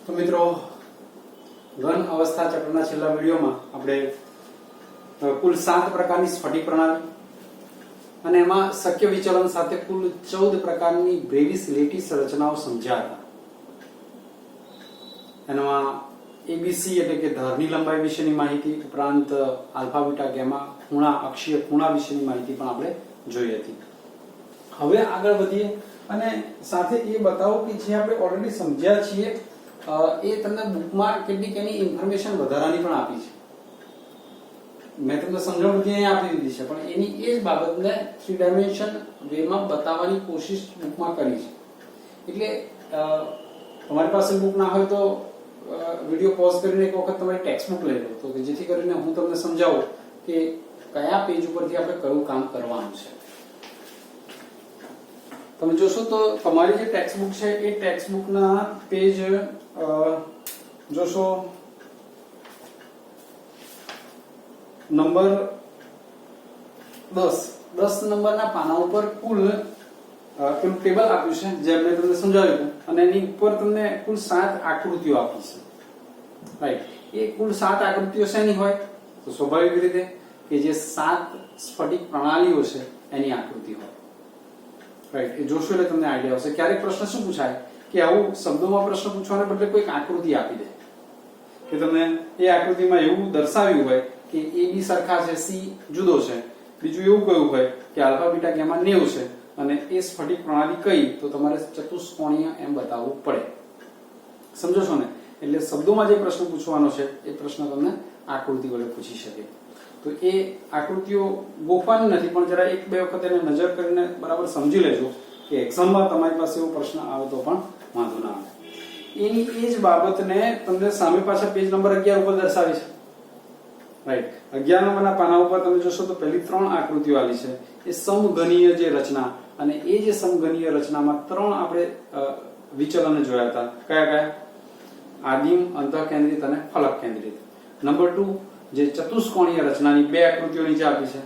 તો મિત્રો ઘન અવસ્થા ચક્રના છેલ્લા વિડીયોમાં આપણે કુલ 7 પ્રકારની સ્ફટિક પ્રણાલી અને એમાં શક્ય વિચલન સાથે કુલ 14 પ્રકારની બ્રેવિસ લેટિસ રચનાઓ સમજ્યા હતા. એમાં એબીસી એટલે કે ધારની લંબાઈ વિશેની માહિતી ઉપરાંત આલ્ફા બીટા ગેમા ખૂણા અક્ષીય ખૂણા વિશેની માહિતી પણ આપણે જોઈ હતી. હવે આગળ વધીએ અને સાથે એ બતાવો કે જે આપણે ઓલરેડી સમજ્યા છીએ એ તમને બુકમાં કેટલીક એની ઇન્ફોર્મેશન વધારાની પણ આપી છે. મેં તમને સમજણ બધી અહીં આપી દીધી છે, પણ એની એ જ બાબતને 3 ડાયમેન્શન વેમાં બતાવવાની કોશિશ બુકમાં કરી છે. એટલે તમારી પાસે બુક ના હોય તો વિડીયો પોઝ કરીને એક વખત તમારી ટેક્સ્ટ બુક લઈ લો, તો જેથી કરીને હું તમને સમજાવું કે કયા પેજ ઉપરથી આપણે કયું કામ કરવાનું છે. તમે જોશો તો તમારી જે ટેક્સ્ટ બુક છે એ ટેક્સ્ટ બુકના પેજ જોશો નંબર 10 નંબરના પાના ઉપર કુલ પેલું ટેબલ આપ્યું છે જે મેં તમને સમજાવ્યું અને એની ઉપર તમને કુલ 7 આકૃતિઓ આપી છે. રાઈટ, એ કુલ 7 આકૃતિઓ શેની હોય? તો સ્વાભાવિક રીતે કે જે 7 સ્ફટિક પ્રણાલીઓ છે એની આકૃતિ હોય. રાઈટ, એ જોશો એટલે તમને આઈડિયા આવશે. ક્યારેક પ્રશ્ન શું પૂછાય કે આવું શબ્દોમાં પ્રશ્ન પૂછવાને બદલે કોઈક આકૃતિ આપી દે કે તમને એ આકૃતિમાં એવું દર્શાવ્યું હોય કે એ બી સરખા છે, સી જુદો છે, બીજું એવું કહ્યું હોય કે આલ્ફા બીટા ગેમા 90 છે અને એ સ્ફટિક પ્રણાલી કઈ, તો તમારે ચતુષ્કોણીય એમ બતાવવું પડે. સમજો છો ને? એટલે શબ્દોમાં જે પ્રશ્ન પૂછવાનો છે એ પ્રશ્ન તમને આકૃતિ વડે પૂછી શકે. તો એ આકૃતિઓ ગોખવાની નથી, પણ જરા 1-2 વખત એને નજર કરીને બરાબર સમજી લેજો કે એક્ઝામમાં તમારી પાસે એવો પ્રશ્ન આવે તો પણ વાંધો ના આવે. એની એ જ બાબતને તમને સામે પાછા પેજ નંબર 11 ઉપર દર્શાવી છે. રાઈટ, 11 નંબરના પાના ઉપર તમે જોશો તો પહેલી 3 આકૃતિઓ આલી છે એ સમઘનીય જે રચના, અને એ જે સમઘનીય રચનામાં 3 આપણે વિચલન જોયા હતા. કયા કયા? આદિમ, અંતઃકેન્દ્રિત અને ફલક કેન્દ્રિત. નંબર 2 જે ચતુષ્કોણીય રચનાની 2 આકૃતિઓ નીચે આપી છે,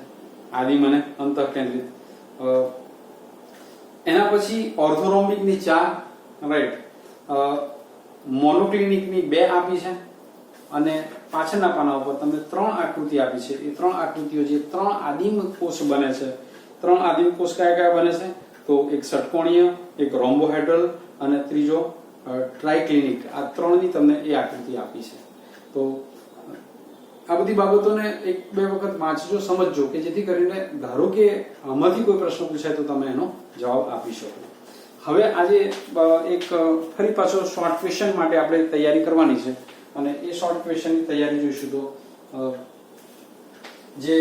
આદિમ અને અંતઃકેન્દ્રિત. એના પછી ઓર્થોરોમ્બિકની 4, રાઈટ, મોનોક્લિનિકની 2 આપી છે અને પાછળના પાના ઉપર તમને 3 આકૃતિ આપી છે. એ 3 આકૃતિઓ જે 3 આદિમ કોષ બને છે. 3 આદિમ કોષ કયા કયા બને છે? તો એક ષટકોણીય, એક રોમ્બોહેડ્રલ અને ત્રીજો ટ્રાઇક્લિનિક. આ 3ની તમને એ આકૃતિ આપી છે. તો આ બધી બાબતોને 1-2 વખત વાંચજો, સમજજો કે જેથી કરીને ધારો કે આમાંથી કોઈ પ્રશ્ન પૂછાય તો તમે એનો જવાબ આપી શકો. હવે આજે એક ફરી પાછો શોર્ટ ક્વેશ્ચન માટે આપણે તૈયારી કરવાની છે અને એ શોર્ટ ક્વેશ્ચનની તૈયારી જોઈશું. તો જે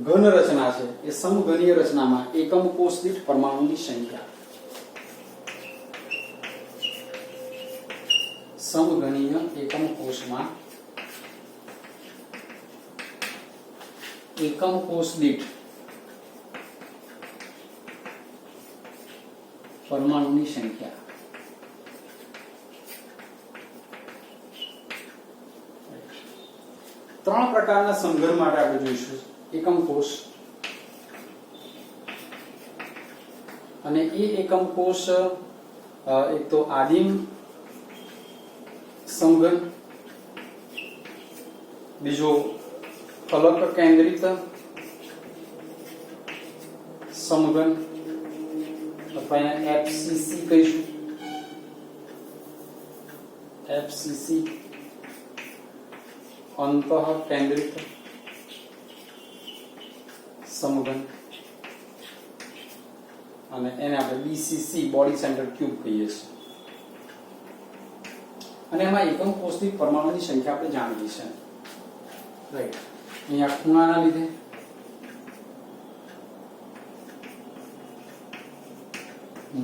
ઘન રચના છે એ સમઘનીય રચનામાં એકમ કોષ દીઠ પરમાણુની સંખ્યા, સમઘનીય એકમ કોષમાં એકમ કોષ દીઠ પરમાણુની સંખ્યા. ત્રણ પ્રકારના સમઘન માટે આપણે જોઈશું. એકમ કોષ, અને એ એકમ કોષ એક તો આદિમ સમઘન, બીજો ફલક કેન્દ્રિત સમઘન અથવા એને એફસીસી કહીશું. એફસીસી અંતઃકેન્દ્રિત સમઘન, અને એને આપણે બીસીસી બોડી સેન્ટર ક્યુબ કહીએ છીએ. અને એમાં એકમ કોષની પરમાણુની સંખ્યા આપણે જાણવી છે. રાઈટ, અહીંયા ખૂણાના લીધે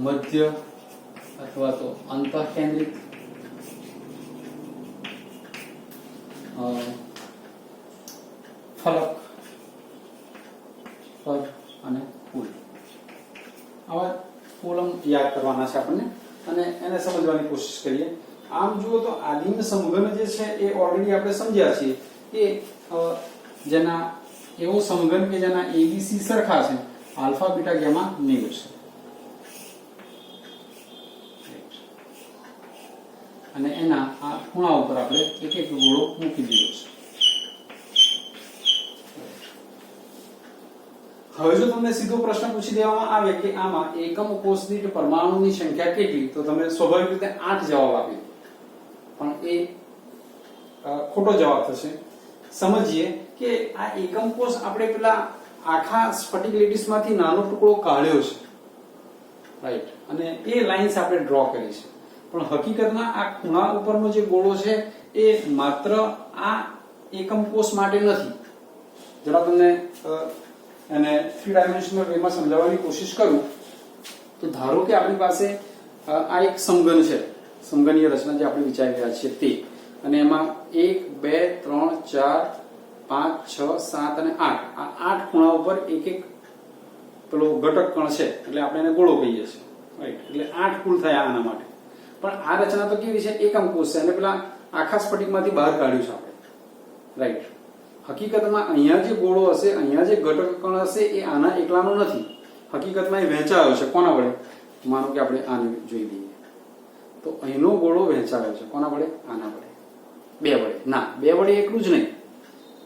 મધ્ય અથવા તો અંતઃકેન્દ્રિત, ફલક, પદ અને કુલ. આવા કોલમ યાદ કરવાના છે આપણને અને એને સમજવાની કોશિશ કરીએ. આમ જુઓ તો આદિમ સમઘન જે છે એ ઓલરેડી આપણે સમજ્યા છીએ કે જેના એવો સમઘન કે જેના એબીસી સરખા છે, આલ્ફા બીટા ગેમા 90 છે. અને એના આ ખૂણા ઉપર આપણે એક એક ગોળો મૂકી દીધો છે. હવે જો તમને સીધો પ્રશ્ન પૂછી દેવામાં આવે કે આમાં એકમ કોષ દીઠ પરમાણુની સંખ્યા કેટલી, તો તમે સ્વાભાવિક રીતે 8 જવાબ આપી, પણ એ ખોટો જવાબ થશે. સમજીએ કે આ એકમ કોષ આપણે પેલા આખા સ્ફટિક લેટિસમાંથી નાનો ટુકડો કાઢ્યો છે, રાઈટ, અને એ લાઇન્સ આપણે ડ્રો કરી છે, પણ હકીકતમાં આ ખૂણા ઉપરનો જે ગોળો છે એ માત્ર આ એકમ કોષ માટે નથી. જરા તમને અને 3 ડાયમેન્શનલ વેમાં સમજાવવાની કોશિશ કરું તો ધારો કે આપણી પાસે આ એક સમઘન છે, સમઘનીય રચના જે આપણે વિચારી રહ્યા છીએ તે, અને એમાં 1 2 3 4 5 6 7 અને 8 આ 8 ખૂણા ઉપર એક એક પેલો ઘટક કણ છે, એટલે આપણે એને ગોળો કહીએ છીએ, રાઈટ. એટલે 8 કુલ થયા આના માટે. પણ આ રચના તો કેવી છે, એકમ કોષ છે, અને પેલા આખા સ્ફટિકમાંથી બહાર કાઢ્યું છે આપણે, રાઈટ. હકીકતમાં અહીંયા જે ગોળો હશે, અહીંયા જે ઘટક કણ હશે એ આના એકલાનો નથી, હકીકતમાં એ વહેંચાયો છે. કોના વડે? માનો કે આપણે આને જોઈ લઈએ તો અહીંનો ગોળો વહેંચાયો છે. કોના વડે? આના વડે. 2 વડે ના, 2 વડે એટલું જ નહીં,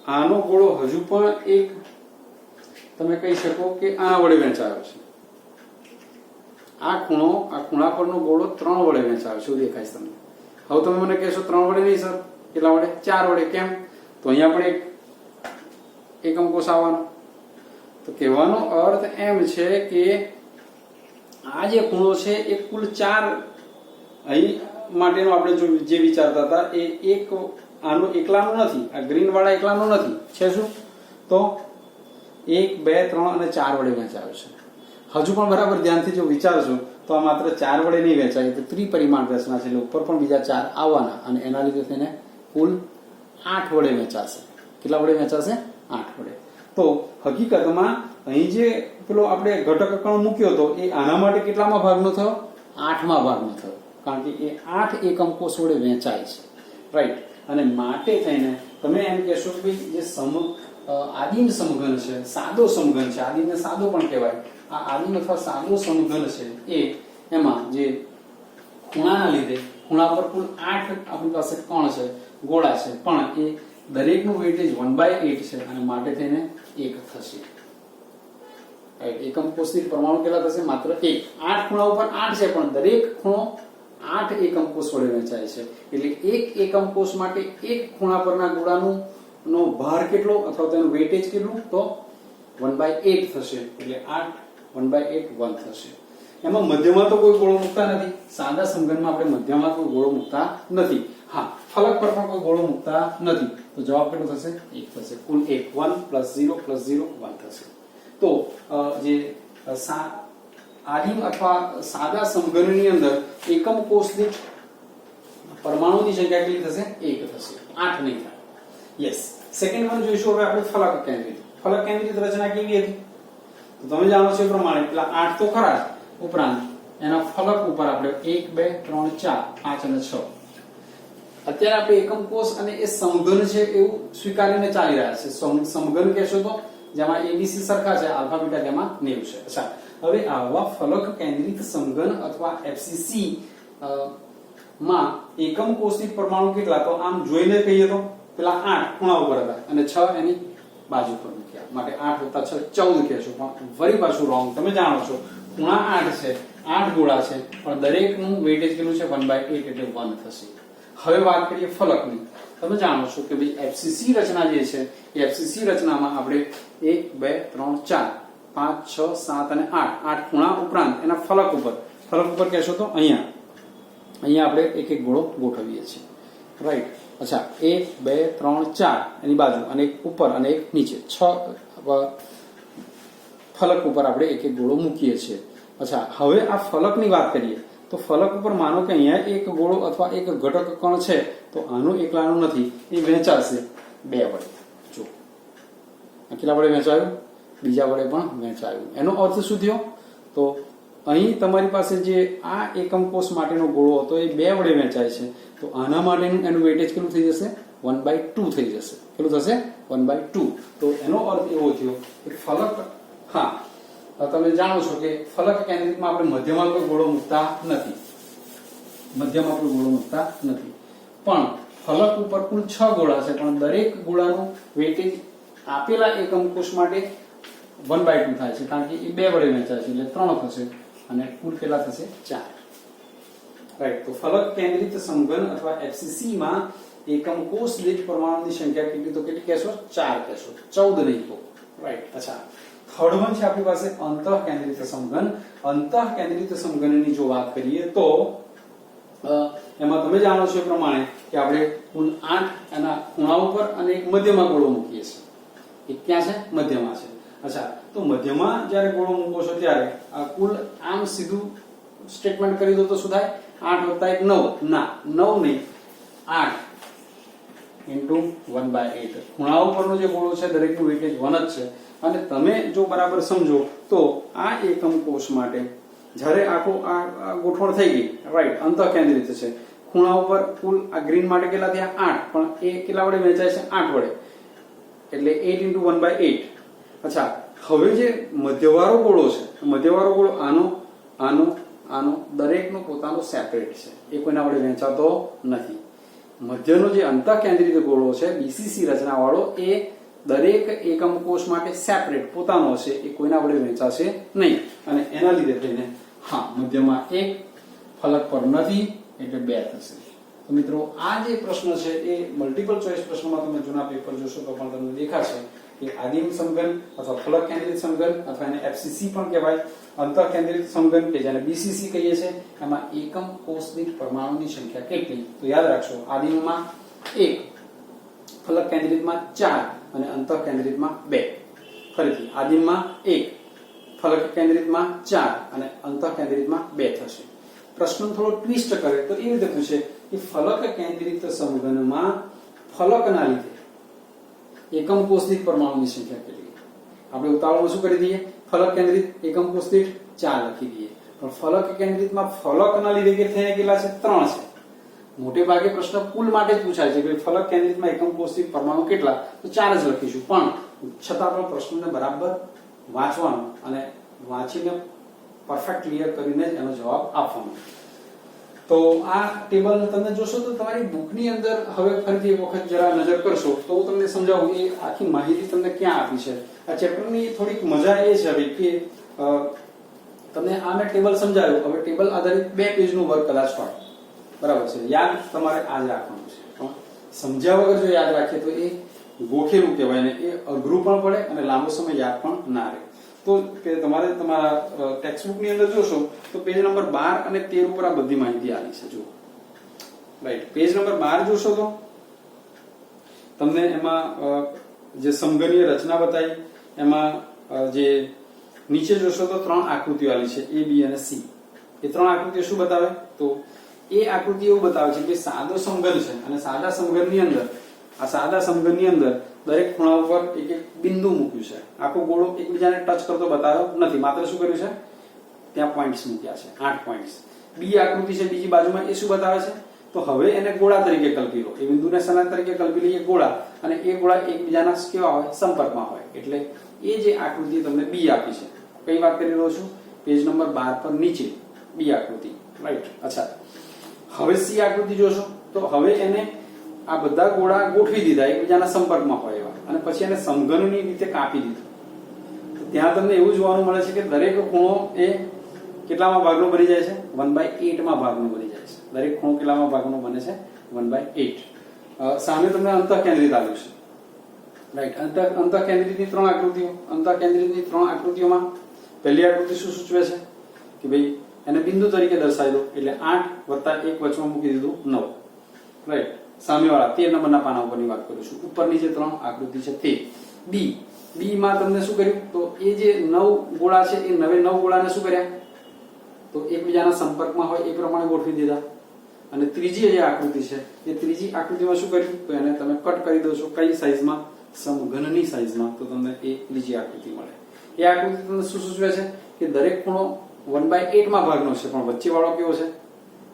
આનો ગોળો હજુ પણ એક તમે કહી શકો કે આના વડે વહેંચાયો છે. આ ખૂણા પરનો ગોળો 3 વડે વહેંચાયો છે, એવું દેખાય છે તમને. હવે તમે મને કહેશો 3 વડે નહીં સર, કેટલા વડે? 4 વડે. કેમ? તો અહીંયા પણ એક એકમ કોષ આવવાનો. તો કહેવાનો અર્થ એમ છે કે આ જે ખૂણો છે એ કુલ 4 અહીં માટેનો આપણે જે વિચારતા હતા એ એક આનો એકલાનો નથી, આ ગ્રીન વાળા એકલાનો નથી છે. શું? તો 1 2 3 અને 4 વડે વહેંચાયો છે. હજુ પણ બરાબર ધ્યાનથી જો વિચારશો તો આ માત્ર 4 વડે નહીં વહેંચાય, તો ત્રિપરિમાણ રચના છે, એટલે ઉપર પણ બીજા 4 આવવાના, અને એના લીધે થઈને કુલ 8 વડે વહેંચાશે. કેટલા વડે વહેંચાશે? 8 વડે. તો હકીકતમાં અહીં જે પેલો આપણે ઘટક કણ મૂક્યો હતો એ આના માટે કેટલામાં ભાગનો થયો? 8મા ભાગનો થયો, કારણ કે એ 8 એકમ કોષ વડે વહેંચાય છે, રાઈટ. અને માટે થઈને તમે એમ કહેશો કે જે આદિમ સમઘન છે, સાદો સમઘન છે, આદિમને સાદો પણ કહેવાય, આ આદિમ અથવા સાદો સમઘન છે એ એમાં જે ખૂણાના લીધે ખૂણા પર કુલ 8 આપણી પાસે કણ છે, ગોળા છે, પણ એ દરેકનું વેઇટેજ 1/8 છે, અને માટે થઈને 1 થશે. એકમ કોષની પરમાણુ કેટલા થશે? માત્ર 1. 8 ખૂણા ઉપર 8 છે, પણ દરેક ખૂણો 8 એકમ કોષ વડે વહેંચાય છે, એટલે એક એકમ કોષ માટે એક ખૂણા પરના ગોળાનું નો ભાર કેટલો અથવા તેનું વેઇટેજ કેટલું? તો 1/8 થશે, એટલે 8 1/8 1 થશે. એમાં મધ્યમાં તો કોઈ ગોળો મૂકતા નથી, સાદા સમઘનમાં આપણે મધ્યમાં કોઈ ગોળો મૂકતા નથી. હા, ફલક પર પણ કોઈ ગોળો મૂકતા નથી, તો જવાબ કેટલો થશે? 1 થશે. કુલ 1 1 + 0 + 0 1 થશે. તો જે આદિમ અથવા સાદા સમઘનની અંદર એકમ કોષ દીઠ પરમાણુની સંખ્યા કેટલી થશે? 1 થશે, 8 નહીં થાય. યસ. સેકન્ડ વન જોઈશું હવે આપણે ફલક કેન્દ્રિત. ફલક કેન્દ્રિત રચના કેવી હતી? તો તમે જાણો છો એ પ્રમાણે પેલા 8 તો ખરા જ, ઉપરાંત એના ફલક ઉપર આપણે 1 2 3 4 5 અને 6 અત્યારે આપણે એકમ કોષ અને એ સમઘન છે એવું સ્વીકારીને ચાલી રહ્યા છે. સમઘન કહેશો તો જેમાં એબીસી સરખા છે, આલ્ફા બીટા તેમાં 90 છે. અચ્છા, હવે આવા ફલક કેન્દ્રિત સમઘન અથવા એફસીસી માં એકમ કોષની પરમાણુ કેટલા? તો આમ જોઈને કહીએ તો પેલા 8 ખૂણા ઉપર હતા અને 6 એની બાજુ પર મૂક્યા, માટે 8 + 6 14 કહેશો, પણ વળી પાછું રોંગ. તમે જાણો છો ખૂણા 8 છે, 8 ગોળા છે, પણ દરેકનું વેઇટેજ કેટલું છે? 1/8, એટલે 1 થશે. હવે વાત કરીએ ફલકની. તમે જાણો છો કે ભાઈ એફસીસી રચના જે છે એ એફસીસી રચનામાં આપણે 1 2 3 4 5 6 7 અને 8 ખૂણા ઉપરાંત એના ફલક ઉપર કહેશો તો અહીંયા આપણે એક એક ગોળો ગોઠવીએ છીએ, રાઈટ. અચ્છા, 1 2 3 4 એની બાજુ, અને એક ઉપર અને એક નીચે, 6 ફલક ઉપર આપણે એક એક ગોળો મૂકીએ છીએ. અચ્છા, હવે આ ફલકની વાત કરીએ તો ફલક ઉપર માનો કે અહીંયા એક ગોળો અથવા એક ઘટક કણ છે, તો આનું એકલાનું નથી, એ વહેંચાશે 2 વડે. જો કેટલા વડે વહેંચાયું? બીજા વડે પણ વહેંચાયું. એનો અર્થ શું થયો? તો અહીં તમારી પાસે જે આ એકમ કોષ માટેનો ગોળો હતો એ 2 વડે વહેંચાય છે, તો આના માટેનું એનું વેઇટેજ કેટલું થઈ જશે? 1/2 થઈ જશે. કેટલું થશે? 1/2. તો એનો અર્થ એવો થયો કે ફલક, હા તમે જાણો છો કે ફલક કેન્દ્રિતમાં આપણે મધ્યમાં કોઈ ગોળો મૂકતા નથી, મધ્યમાં કોઈ ગોળો મૂકતા નથી. પણ ફલક ઉપર કુલ 6 ગોળા છે, પણ દરેક ગોળાનું વેઇટેજ આપેલા એકમ કોષ માટે 1/2 થાય છે, કારણ કે એ 2 વડે વહેંચાય છે, એટલે 3 થશે અને કુલ કેટલા થશે? 4. રાઈટ. તો ફલક કેન્દ્રિત સમઘન અથવા એફસીસી માં એકમ કોષ દીઠ પરમાણુની સંખ્યા કેટલી? તો કેટલી કહેશો? 4 કહેશો, 14 નહીં તો. રાઈટ. અચ્છા, થર્ડ વન છે આપણી પાસે અંતઃકેન્દ્રિત સમઘન. અંતઃકેન્દ્રિત સમઘનની જો વાત કરીએ તો એમાં તમે જાણો છો એ પ્રમાણે કે આપણે કુલ 8 એના ખૂણા ઉપર અને એક મધ્યમાં ગોળો મૂકીએ છીએ. એક ક્યાં છે? મધ્યમાં છે. અચ્છા, તો મધ્યમાં જ્યારે ગોળો મૂકો છો ત્યારે આ કુલ આમ સીધું સ્ટેટમેન્ટ કરી દો તો શું થાય? 8 + 1 9. ના, 9 નહીં, 8 × 1/8. ખૂણા ઉપરનો જે ગોળો છે દરેકનું વેઇટેજ 1 જ છે. અને તમે જો બરાબર સમજો તો આ એકમ કોષ માટે જ્યારે આખો આ ગોઠવણ થઈ ગઈ, રાઈટ, અંતઃકેન્દ્રિત છે. ખૂણા ઉપર કુલ આ ગ્રીન માટે કેટલા થયા? 8, પણ એ કેટલા વડે વહેંચાય છે? 8 વડે, એટલે 8 × 1/8. અચ્છા, હવે જે મધ્યવાળો ગોળો છે, મધ્યવાળો ગોળો આનો આનો આનો દરેકનો પોતાનો સેપરેટ છે, એ કોઈના વડે વહેંચાતો નથી. મધ્યનો જે અંતઃકેન્દ્રિત ગોળો છે બીસીસી રચનાવાળો, એ દરેક એકમ કોષ માટે સેપરેટ પોતાનો હશે, એ કોઈના વડે વહેંચાશે નહીં. અને એના લીધે થઈને હા, મધ્યમાં 1, ફલક પર નથી, એટલે 2 થશે. તો મિત્રો, આ જે પ્રશ્ન છે એ મલ્ટિપલ ચોઇસ પ્રશ્નોમાં તમે જૂના પેપર જોશો તો પણ તમને દેખાશે કે આદિમ સમઘન અથવા ફલક કેન્દ્રિત સમઘન અથવા એને એફસીસી પણ કહેવાય, અંતઃકેન્દ્રિત સમઘન કે જેને બીસીસી કહીએ છીએ, એમાં એકમ કોષ દીઠ પરમાણુની સંખ્યા કેટલી? તો યાદ રાખશો, આદિમમાં 1, ફલક કેન્દ્રિતમાં 4 અને અંતઃકેન્દ્રિતમાં 2. ફરીથી, આદિમમાં 1, ફલક કેન્દ્રિતમાં 4 અને અંતઃકેન્દ્રિતમાં 2 થશે. પ્રશ્ન થોડો ટ્વિસ્ટ કરે તો એ રીતે પૂછે કે ફલક કેન્દ્રિત સમઘનમાં ફલકના લીધે એકમ કોષ દીઠ પરમાણુની સંખ્યા કેટલી? આપણે ઉતાવળમાં શું કરી દઈએ? ફલક કેન્દ્રિત એકમ કોષ દીઠ 4 લખી દઈએ. પણ ફલક કેન્દ્રિતમાં ફલકના લીધે કેટલા છે? 3 છે. મોટે ભાગે પ્રશ્ન કુલ માટે જ પૂછાય છે કે ફલક કેન્દ્રિતમાં એકમ કોષ દીઠ પરમાણુ કેટલા? તો 4 જ લખીશું. પણ છતાં પણ પ્રશ્નને બરાબર વાંચવાનો અને વાંચીને પરફેક્ટ ક્લિયર કરીને જ એનો જવાબ આપવાનો. તો આ ટેબલ તમે જોશો તો તમારી બુકની અંદર હવે ફરીથી એક વખત જરા નજર કરશો તો હું તમને સમજાવું એ આખી માહિતી તમને ક્યાં આપી છે. આ ચેપ્ટરની થોડીક મજા એ છે હવે કે તમને આ મેં ટેબલ સમજાવ્યું, હવે ટેબલ આધારિત 2 પેજનું વર્ક કદાચ હોય, બરાબર છે. યાદ તમારે આ જ રાખવાનું છે, પણ સમજ્યા વગર જો યાદ રાખીએ તો એ ગોખેલું કહેવાય ને, એ અઘરું પણ પડે અને લાંબો સમય યાદ પણ ના રહે. તો તમારે તમારા ટેક્સ્ટબુકની અંદર જોશો તો પેજ નંબર 12 અને 13 ઉપર આ બધી માહિતી આવી છે. જુઓ, રાઈટ. પેજ નંબર 12 જોશો તો તમને એમાં જે સમઘનીય રચના બતાવી, એમાં જે નીચે જોશો તો 3 આકૃતિઓ આવી છે, A, B અને C. એ 3 આકૃતિઓ શું બતાવે? તો એ આકૃતિ એવું બતાવે છે કે સાદો સમઘન છે અને સાદા સમઘનની અંદર આ સાદા સમઘનની અંદર દરેક ખૂણા ઉપર એક એક બિંદુ મૂક્યું છે. આખો ગોળો એકબીજાને ટચ કરતો બતાવ્યો નથી, માત્ર શું કર્યું છે? ત્યાં પોઈન્ટ્સ મૂક્યા છે, 8 પોઈન્ટ્સ. બી આકૃતિ છે બીજી બાજુમાં, એ શું બતાવે છે? તો હવે એને ગોળા તરીકે કલ્પી લો. એ બિંદુને સનાત તરીકે કલ્પી લઈએ ગોળા, અને એ ગોળા એકબીજાના કેવા હોય? સંપર્કમાં હોય. એટલે એ જે આકૃતિ તમને બી આપી છે, કઈ વાત કરી રહ્યો છું? પેજ નંબર 12 પર નીચે બી આકૃતિ, રાઈટ. અચ્છા, હવે સી આકૃતિ જોશો તો હવે એને આ બધા ગોળા ગોઠવી દીધા એકબીજાના સંપર્કમાં હોય એવા, અને પછી એને સમઘનની રીતે કાપી દીધું. ત્યાં તમને એવું જોવાનું મળે છે કે દરેક ખૂણો એ કેટલામાં ભાગનો બની જાય છે? 1/8 માં ભાગનો બની જાય છે. દરેક ખૂણો કેટલામાં ભાગનો બને છે? 1/8. સામે તમને અંતઃકેન્દ્રિત આવ્યું છે, રાઈટ. અંતઃકેન્દ્રિતની 3 આકૃતિઓ. અંતઃકેન્દ્રિતની 3 આકૃતિઓમાં પહેલી આકૃતિ શું સૂચવે છે કે ભાઈ એને બિંદુ તરીકે દર્શાવી દો, એટલે 8 + 1 વચમાં મૂકી દીધું 9, રાઈટ. સામેવાળા 13 નંબરના પાના ઉપરની વાત કરું છું. ઉપરની જે 3 આકૃતિ છે તે. બી માં તમને શું કર્યું? તો એ જે 9 ગોળા છે એ 9 ગોળાને શું કર્યા? તો એકબીજાના સંપર્કમાં હોય એ પ્રમાણે ગોઠવી દીધા. અને ત્રીજી જે આકૃતિ છે એ ત્રીજી આકૃતિમાં શું કર્યું? તો એને તમે કટ કરી દો છો. કઈ સાઈઝમાં? સમઘનની સાઈઝમાં. તો તમને એ ત્રીજી આકૃતિ મળે. એ આકૃતિ તમને શું સૂચવે છે કે દરેક ખૂણો 1/8 માં ભાગનો છે, પણ વચ્ચે વાળો કેવો છે?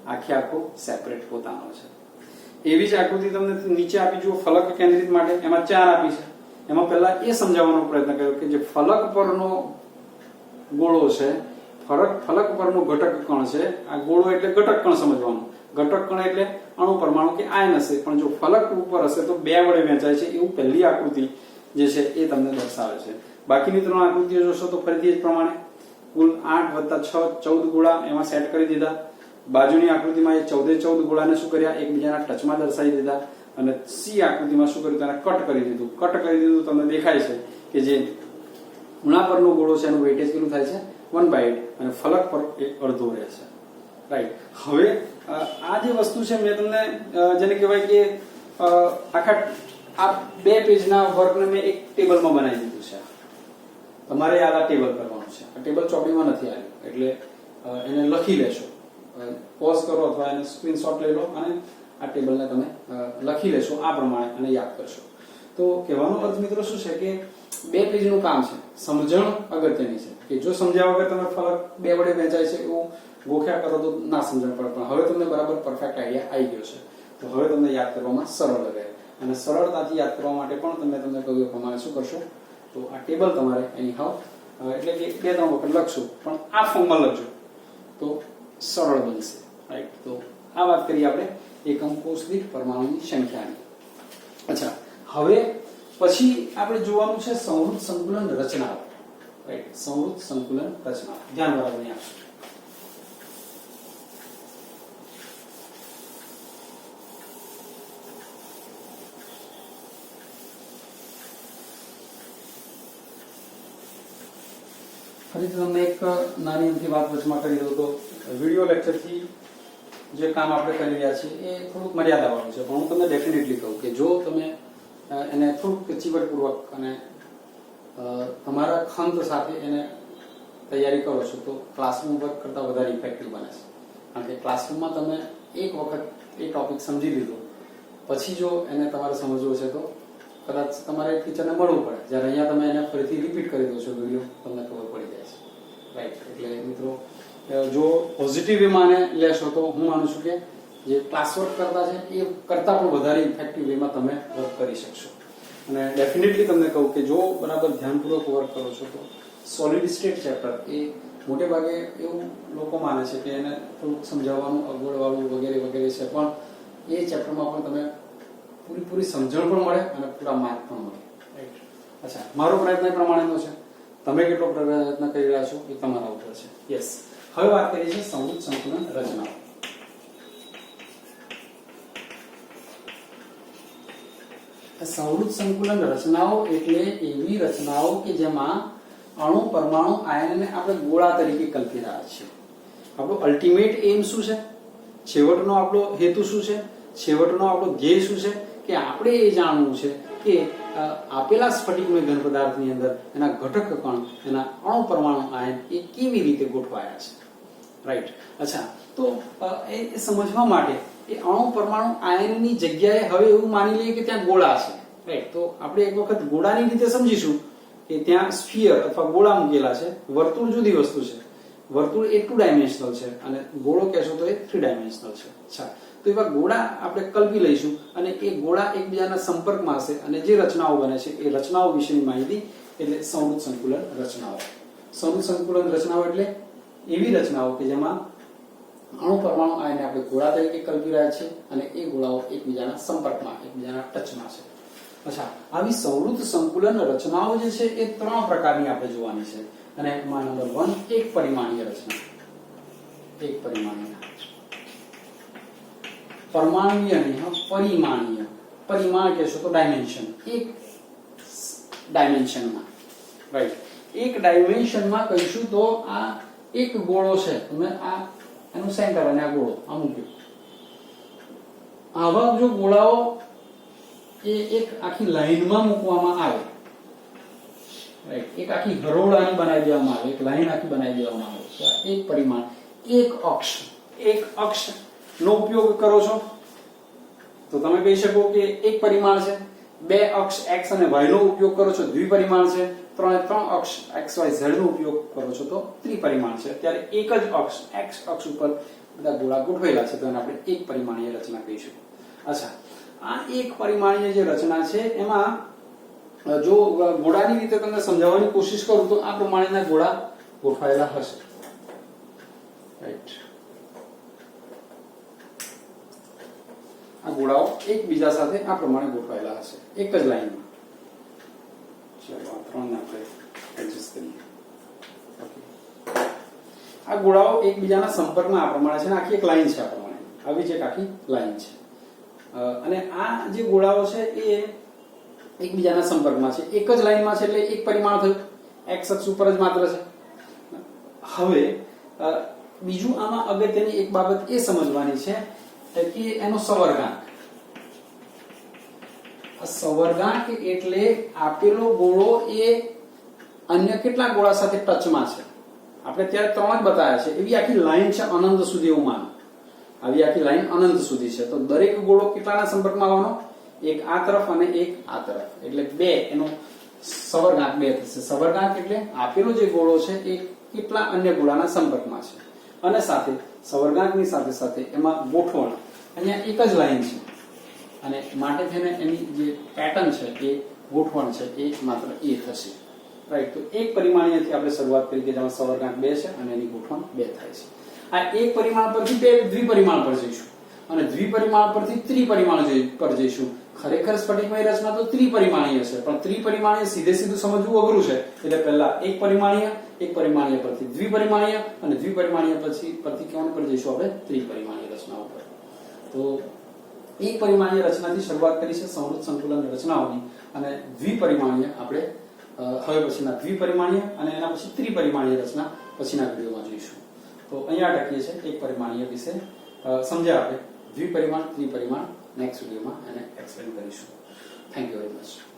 આખે આખો સેપરેટ પોતાનો છે. એવી જ આકૃતિ તમને નીચે આપી જુઓ ફલક કેન્દ્રિત માટે, એમાં 4 આપી છે. એમાં પહેલા એ સમજાવવાનો પ્રયત્ન કર્યો કે જે ફલક પરનો ગોળો છે, ફલક પરનો ઘટક કણ છે. આ ગોળો એટલે ઘટક કણ સમજવાનો. ઘટક કણ એટલે અણુ પરમાણુ કે આયન હશે, પણ જો ફલક ઉપર હશે તો 2 વડે વહેંચાય છે એવું પહેલી આકૃતિ જે છે એ તમને દર્શાવે છે. બાકીની 3 આકૃતિઓ જોશો તો ફરીથી એ પ્રમાણે કુલ 8 + 6 14 ગોળા એમાં સેટ કરી દીધા. બાજુની આકૃતિમાં એ 14 ગોળાને શું કર્યા, એકબીજાના ટચમાં દર્શાવી દીધા. અને સી આકૃતિમાં શું કર્યું, તેને કટ કરી દીધું. કટ કરી દીધું તમને દેખાય છે કે જે ખૂણા પરનો ગોળો છે એનું વેઇટેજ કેટલું થાય છે 1/8 અને ફલક પર 1/2 રહે છે. રાઈટ. હવે આ જે વસ્તુ છે મેં તમને જેને કહેવાય કે આખા આ 2 પેજના વર્કને મેં એક ટેબલમાં બનાવી દીધું છે. તમારે આ ટેબલ કરવાનું છે. આ ટેબલ ચોપડીમાં નથી આવ્યું એટલે એને લખી લેશો. પોઝ કરો અથવા એને સ્ક્રીનશોટ લઈ લો અને આ ટેબલને તમે લખી લેશો આ પ્રમાણે અને યાદ કરશો. તો કહેવાનો અર્થ મિત્રો શું છે કે 2 પેજનું કામ છે, સમજણ અગત્યની છે કે જો સમજ્યા વગર તમે ફલક 2 વડે વહેંચાય છે એવું ગોખ્યા કરો તો ના સમજણ પડે, પણ હવે તમને બરાબર પરફેક્ટ આઈડિયા આવી ગયો છે. તો હવે તમને યાદ કરવામાં સરળ રહે અને સરળતાથી યાદ કરવા માટે પણ તમને કહ્યું એ પ્રમાણે શું કરશો, તો આ ટેબલ તમારે એની હાવ એટલે કે 2-3 વખત લખશો પણ આ ફોર્મમાં લખજો તો સરળ બનશે. રાઈટ. તો આ વાત કરી આપણે એકમ કોષ દીઠ પરમાણુની સંખ્યાની. અચ્છા, હવે પછી આપણે જોવાનું છે સંવૃત સંકુલન રચનાઓ. રાઈટ. સંવૃત સંકુલન રચનાઓ ધ્યાન રાખવાની આપશે. ફરીથી તમને એક નાની અમથી વાત વચમાં કરી દઉં તો વિડિયો લેક્ચરથી જે કામ આપણે કરી રહ્યા છીએ એ થોડુંક મર્યાદાવાળું છે, પણ હું તમને ડેફિનેટલી કહું કે જો તમે એને થોડુંક ચીવટપૂર્વક અને તમારા ખંત સાથે એને તૈયારી કરો છો તો ક્લાસરૂમ વર્ક કરતાં વધારે ઇફેક્ટિવ બને છે. કારણ કે ક્લાસરૂમમાં તમે એક વખત એ ટોપિક સમજી લીધો પછી જો એને તમારે સમજવો છે તો કદાચ તમારે ટીચરને મળવું પડે, જ્યારે અહીંયા તમે એને ફરીથી રિપીટ કરી દો છો વિડીયો તમને ખબર પડી જાય છે. રાઈટ. એટલે મિત્રો જો પોઝિટિવ વેમાં લેશો તો હું માનું છું કે જે ક્લાસ વર્ક કરતા છે એ કરતાં પણ વધારે ઇફેક્ટિવ વેમાં તમે વર્ક કરી શકશો. અને ડેફિનેટલી તમને કહું કે જો બરાબર ધ્યાનપૂર્વક વર્ક કરો છો તો સોલિડ સ્ટેટ ચેપ્ટર એ મોટે ભાગે એવું લોકો માને છે કે એને થોડુંક સમજાવવાનું અગવડવાળું વગેરે વગેરે છે, પણ એ ચેપ્ટરમાં પણ તમે પૂરી સમજણ પણ મળે અને પૂરા માર્ક પણ મળે. રાઈટ. અચ્છા, મારો પ્રયત્ન પ્રમાણેનો છે, તમે કેટલો પ્રયત્ન કરી રહ્યા છો એ તમારા ઉપર છે. યસ. હવે વાત કરીએ છીએ સંવૃત સંકુલન રચનાઓ. સંવૃત સંકુલન રચનાઓ એટલે એવી રચનાઓ કે જેમાં અણુ પરમાણુ આયનને આપણે ગોળા તરીકે કલ્પી રહ્યા છીએ. આપણો અલ્ટિમેટ એમ શું છે, છેવટનો આપણો હેતુ શું છે, છેવટનો આપણો ધ્યેય શું છે કે આપણે એ જાણવું છે કે આપેલા સ્ફટિકમય ઘન પદાર્થની અંદર એના ઘટક કણ, એના અણુ પરમાણુ આયન એ કેવી રીતે ગોઠવાયા છે. રાઈટ. અચ્છા, તો એ સમજવા માટે એ અણુ પરમાણુ આયનની જગ્યાએ હવે એવું માની લઈએ કે ત્યાં ગોળા છે. રાઈટ. તો આપણે એક વખત ગોળાની રીતે સમજીશું કે ત્યાં સ્ફિયર અથવા ગોળા મૂકેલા છે. વર્તુળ જુદી વસ્તુ છે. વર્તુળ એ 2 ડાયમેન્શનલ છે અને ગોળો કહેશો તો એ 3 ડાયમેન્શનલ છે. અચ્છા, તો એવા ગોળા આપણે કલ્પી લઈશું અને એ ગોળા એકબીજાના સંપર્કમાં હશે અને જે રચનાઓ બને છે એ રચનાઓ વિશેની માહિતી એટલે સંવૃત સંકુલન રચનાઓ. સંવૃત સંકુલન રચનાઓ એટલે એવી રચનાઓ કે જેમાં અણુ પરમાણુ આયનને આપણે ગોળા તરીકે કલ્પી રહ્યા છીએ અને એ ગોળાઓ એકબીજાના સંપર્કમાં, એકબીજાના ટચમાં છે. અચ્છા, આવી સંવૃત સંકુલન રચનાઓ જે છે એ 3 પ્રકારની આપણે જોવાની છે અને એમાં નંબર 1 એક પરિમાણીય રચના. એક પરિમાણીય, પરમાણુય નહીં, પરિમાણીય. પરિમાણ કહેશો તો ડાયમેન્શન, એક ડાયમેન્શનમાં. રાઈટ. એક ડાયમેન્શનમાં કહીશું તો આ એક ગોળો છે, તમે આ એનું સેન્ટર અને આ ગોળો આ મૂક્યો. આવા જો ગોળાઓ એ એક આખી લાઈનમાં મૂકવામાં આવે, રાઈટ, એક આખી હરોળાની બનાવી દેવામાં આવે, એક લાઈન આખી બનાવી દેવામાં આવે તો આ એક પરિમાણ, એક અક્ષ નો ઉપયોગ કરો છો તો તમે કહી શકો કે એક પરિમાણ છે. 2 અક્ષ x અને y નો ઉપયોગ કરો છો દ્વિપરિમાણ છે. 3 અક્ષ x y z નો ઉપયોગ કરો છો તો ત્રિપરિમાણ છે. ત્યારે એક જ અક્ષ x અક્ષ ઉપર બધા ગોળા ગોઠવેલા છે તો એને આપણે એક પરિમાણીય રચના કહીશું. અચ્છા, આ એક પરિમાણીય જે રચના છે એમાં જો ગોળાની રીતે તમને સમજાવવાની કોશિશ કરું તો આ પ્રમાણેના ગોળા ગોઠવાયેલા હશે. રાઈટ. આ ગોળાઓ એકબીજા સાથે આ પ્રમાણે ગોઠવાયેલા હશે એક જ લાઈનમાં. ચલો આ ત્રણને આપણે એડજસ્ટ કરીએ. ઓકે, આ ગોળાઓ એકબીજાના સંપર્કમાં આ પ્રમાણે છે ને આખી એક લાઈન છે આ પ્રમાણે આવી જ એક આખી લાઈન છે. અને આ જે ગોળાઓ છે એ એકબીજાના સંપર્કમાં છે એક જ લાઈનમાં છે એટલે એક પરિમાણ થયું, એક્સ અક્ષ ઉપર જ માત્ર છે. હવે બીજું આમાં અગત્યની એક બાબત એ સમજવાની છે કે એનો સવર્ગાંક. સવર્ગાંક એટલે આપેલો ગોળો એ અન્ય કેટલા ગોળા સાથે ટચમાં છે. આપણે ત્યારે ત્રણ જ બતાવ્યા છે. એવી આખી લાઈન છે અનંત સુધી, એવું માનો આવી આખી લાઈન અનંત સુધી છે. તો દરેક ગોળો કેટલાના સંપર્કમાં આવવાનો? એક આ તરફ અને એક આ તરફ, એટલે બે. એનો સવર્ગાંક બે થશે. સવર્ગાંક એટલે આપેલો જે ગોળો છે એ કેટલા અન્ય ગોળાના સંપર્કમાં છે, અને સાથે સવર્ગાંકની સાથે સાથે એમાં ગોઠવણ અહીંયા એક જ લાઈન છે, અને માટે થઈને એની જે પેટર્ન છે એ ગોઠવણ છે એ માત્ર એ થશે. રાઈટ. તો એક પરિમાણીયથી આપણે શરૂઆત કરી કે જેમાં સવર્ગાંક બે છે અને એની ગોઠવણ બે થાય છે. આ એક પરિમાણ પરથી બે દ્વિપરિમાણ પર જઈશું અને દ્વિપરિમાણ પરથી ત્રિપરિમાણ પર જઈશું. ખરેખર સ્ફટિકમય રચના તો ત્રિપરિમાણીય છે, પણ ત્રિપરિમાણીય સીધે સીધું સમજવું અઘરું છે. એટલે પહેલા એક પરિમાણીય પરથી દ્વિપરિમાણીય અને દ્વિપરિમાણીય પરથી કેવા પર જઈશું આપણે? ત્રિપરિમાણીય રચના ઉપર. તો એક પરિમાણીય રચનાથી શરૂઆત કરી છે સમૃદ્ધ સંકુલન રચનાઓની, અને દ્વિપરિમાણીય આપણે હવે પછીના દ્વિપરિમાણીય અને એના પછી ત્રિપરિમાણીય રચના પછીના વિડીયોમાં જોઈશું. તો અહીંયા અટકીએ છીએ એક પરિમાણીય વિશે સમજ્યા આપણે. દ્વિપરિમાણ ત્રિપરિમાણ નેક્સ્ટ વિડીયોમાં એને એક્સપ્લેન કરીશું. Thank you very much.